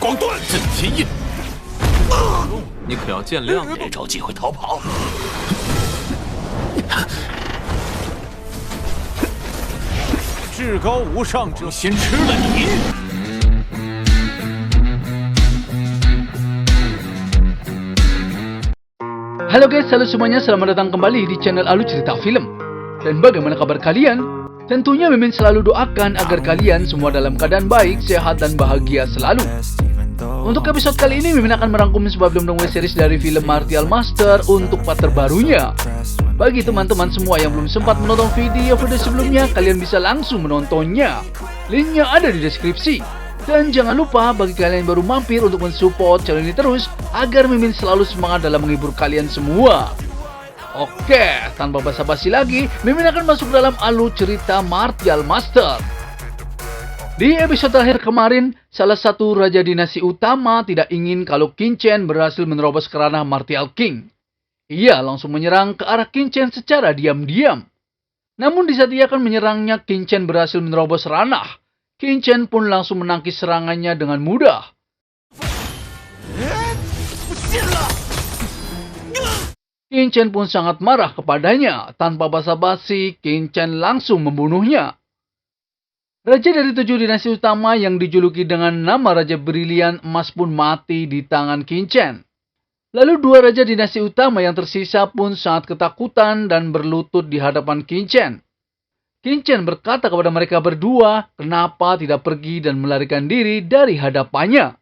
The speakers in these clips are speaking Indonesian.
光断震天印。你可要见谅。别找机会逃跑。至高无上者先吃了你。 Halo guys, halo semuanya, selamat datang kembali di channel Alu Cerita Film. Dan bagaimana kabar kalian? Tentunya Mimin selalu doakan agar kalian semua dalam keadaan baik, sehat, dan bahagia selalu. Untuk episode kali ini, Mimin akan merangkum sebuah film series dari film Martial Master untuk part terbarunya. Bagi teman-teman semua yang belum sempat menonton video sebelumnya, kalian bisa langsung menontonnya. Linknya ada di deskripsi. Dan jangan lupa bagi kalian yang baru mampir untuk mensupport channel ini terus agar Mimin selalu semangat dalam menghibur kalian semua. Oke, tanpa basa-basi lagi, Mimin akan masuk dalam alur cerita Martial Master. Di episode terakhir kemarin, salah satu raja dinasti utama tidak ingin kalau Qin Chen berhasil menerobos ke ranah Martial King. Ia langsung menyerang ke arah Qin Chen secara diam-diam. Namun di saat ia akan menyerangnya, Qin Chen berhasil menerobos ranah. Qin Chen pun langsung menangkis serangannya dengan mudah. Qin Chen pun sangat marah kepadanya. Tanpa basa-basi, Qin Chen langsung membunuhnya. Raja dari 7 dinasti utama yang dijuluki dengan nama Raja Brilian Emas pun mati di tangan Qin Chen. Lalu 2 raja dinasti utama yang tersisa pun sangat ketakutan dan berlutut di hadapan Qin Chen. Qin Chen berkata kepada mereka berdua, kenapa tidak pergi dan melarikan diri dari hadapannya.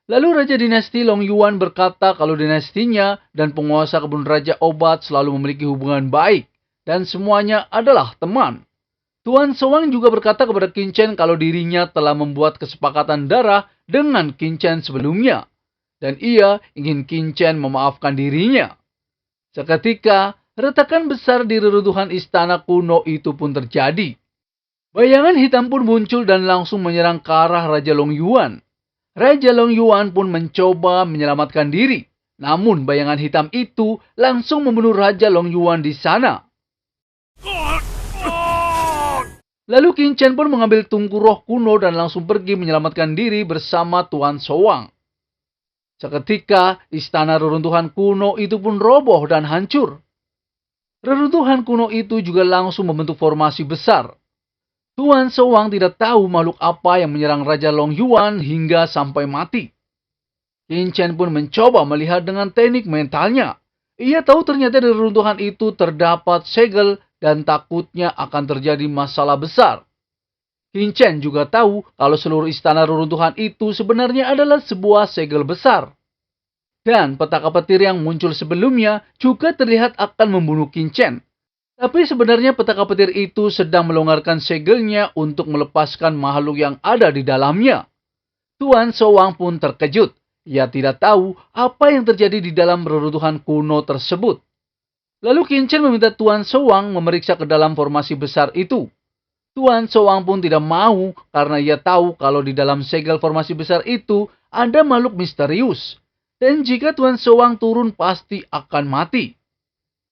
Lalu Raja Dinasti Long Yuan berkata kalau dinastinya dan penguasa kebun Raja Obat selalu memiliki hubungan baik, dan semuanya adalah teman. Tuan Sowang juga berkata kepada Qin Chen kalau dirinya telah membuat kesepakatan darah dengan Qin Chen sebelumnya, dan ia ingin Qin Chen memaafkan dirinya. Seketika, retakan besar di reruntuhan istana kuno itu pun terjadi. Bayangan hitam pun muncul dan langsung menyerang ke arah Raja Long Yuan. Raja Long Yuan pun mencoba menyelamatkan diri. Namun bayangan hitam itu langsung membunuh Raja Long Yuan di sana. Lalu Qin Chen pun mengambil tungku roh kuno dan langsung pergi menyelamatkan diri bersama Tuan Sowang. Seketika istana reruntuhan kuno itu pun roboh dan hancur. Reruntuhan kuno itu juga langsung membentuk formasi besar. Tuan Sowang tidak tahu makhluk apa yang menyerang Raja Long Yuan hingga sampai mati. Qin Chen pun mencoba melihat dengan teknik mentalnya. Ia tahu ternyata di reruntuhan itu terdapat segel dan takutnya akan terjadi masalah besar. Qin Chen juga tahu kalau seluruh istana reruntuhan itu sebenarnya adalah sebuah segel besar. Dan petaka petir yang muncul sebelumnya juga terlihat akan membunuh Qin Chen. Tapi sebenarnya petaka petir itu sedang melonggarkan segelnya untuk melepaskan makhluk yang ada di dalamnya. Tuan Sowang pun terkejut. Ia tidak tahu apa yang terjadi di dalam reruntuhan kuno tersebut. Lalu Qin Chen meminta Tuan Sowang memeriksa ke dalam formasi besar itu. Tuan Sowang pun tidak mau karena ia tahu kalau di dalam segel formasi besar itu ada makhluk misterius. Dan jika Tuan Sowang turun pasti akan mati.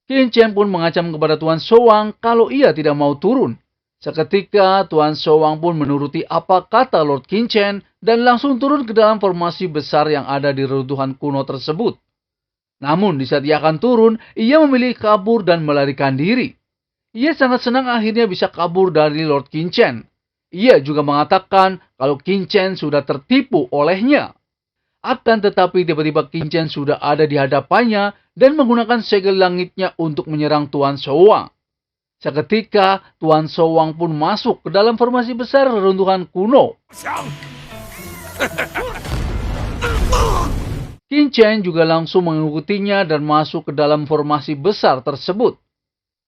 Qin Chen pun mengancam kepada Tuan Sowang kalau ia tidak mau turun. Seketika Tuan Sowang pun menuruti apa kata Lord Qin Chen dan langsung turun ke dalam formasi besar yang ada di reruntuhan kuno tersebut. Namun di saat ia akan turun, ia memilih kabur dan melarikan diri. Ia sangat senang akhirnya bisa kabur dari Lord Qin Chen. Ia juga mengatakan kalau Qin Chen sudah tertipu olehnya. Akan tetapi tiba-tiba Qin Chen sudah ada di hadapannya dan menggunakan segel langitnya untuk menyerang Tuan Sowang. Seketika Tuan Sowang pun masuk ke dalam formasi besar reruntuhan kuno. Qin Chen juga langsung mengikutinya dan masuk ke dalam formasi besar tersebut.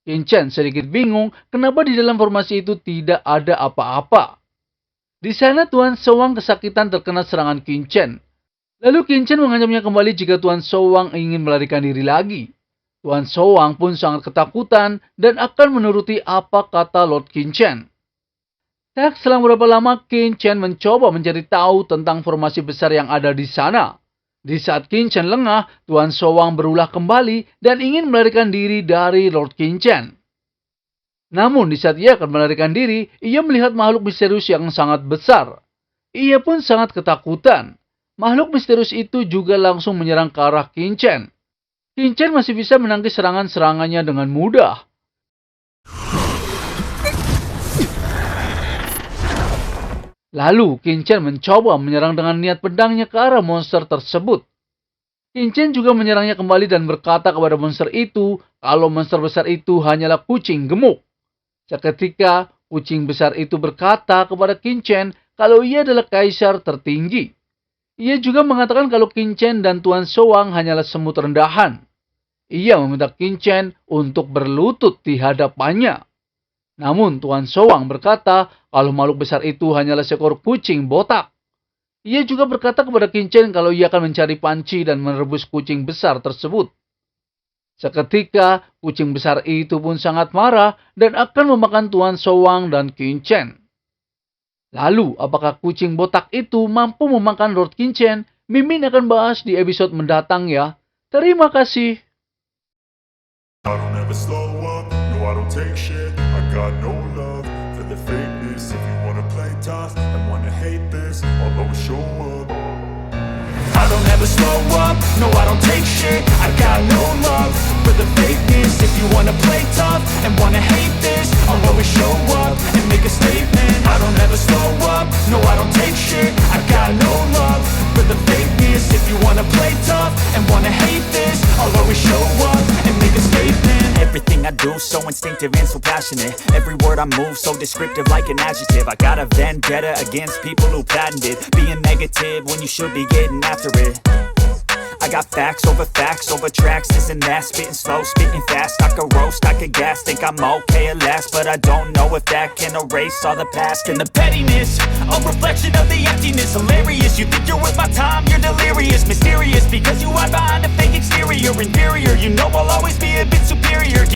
Qin Chen sedikit bingung kenapa di dalam formasi itu tidak ada apa-apa. Di sana Tuan Sowang kesakitan terkena serangan Qin Chen. Lalu Qin Chen mengancamnya kembali jika Tuan Sowang ingin melarikan diri lagi. Tuan Sowang pun sangat ketakutan dan akan menuruti apa kata Lord Qin Chen. Tak selang beberapa lama Qin Chen mencoba mencari tahu tentang formasi besar yang ada di sana. Di saat Qin Chen lengah, Tuan Sowang berulah kembali dan ingin melarikan diri dari Lord Qin Chen. Namun di saat ia akan melarikan diri, ia melihat makhluk misterius yang sangat besar. Ia pun sangat ketakutan. makhluk misterius itu juga langsung menyerang ke arah Qin-Chen. Qin-Chen masih bisa menangkis serangan-serangannya dengan mudah. Lalu, Qin-Chen mencoba menyerang dengan niat pedangnya ke arah monster tersebut. Qin-Chen juga menyerangnya kembali dan berkata kepada monster itu kalau monster besar itu hanyalah kucing gemuk. Seketika, kucing besar itu berkata kepada Qin-Chen kalau ia adalah kaisar tertinggi. Ia juga mengatakan kalau Qin-Chen dan Tuan Showang hanyalah semut rendahan. Ia meminta Qin-Chen untuk berlutut di hadapannya. Namun Tuan Showang berkata kalau makhluk besar itu hanyalah seekor kucing botak. Ia juga berkata kepada Qin-Chen kalau ia akan mencari panci dan merebus kucing besar tersebut. Seketika, kucing besar itu pun sangat marah dan akan memakan Tuan Showang dan Qin-Chen. Lalu, apakah kucing botak itu mampu memakan Lord Qin-Chen? Mimin akan bahas di episode mendatang ya. Terima kasih. I don't ever slow up, no I don't take shit. I got no love for the fakeness. If you wanna play tough and wanna hate this, I'll always show up. I don't ever slow up, no I don't take shit. I got no love for the fakeness. If you wanna play tough and wanna hate this, I'll always show up and make a statement. I don't ever slow up, no I don't take shit. I got no love for the fakeness. If you wanna play tough and wanna hate this, I'll always show up and make a statement. Everything I do so instinctive and so passionate. Every word I move so descriptive like an adjective. I got a vendetta against people who patented being negative when you should be getting after it. I got facts over tracks, this and that. Spitting slow, spitting fast. I could roast, I could gas. Think I'm okay at last, but I don't know if that can erase all the past. And the pettiness, a reflection of the emptiness. Hilarious, you think you're worth my time, you're delirious. Mysterious, because you hide behind a fake exterior.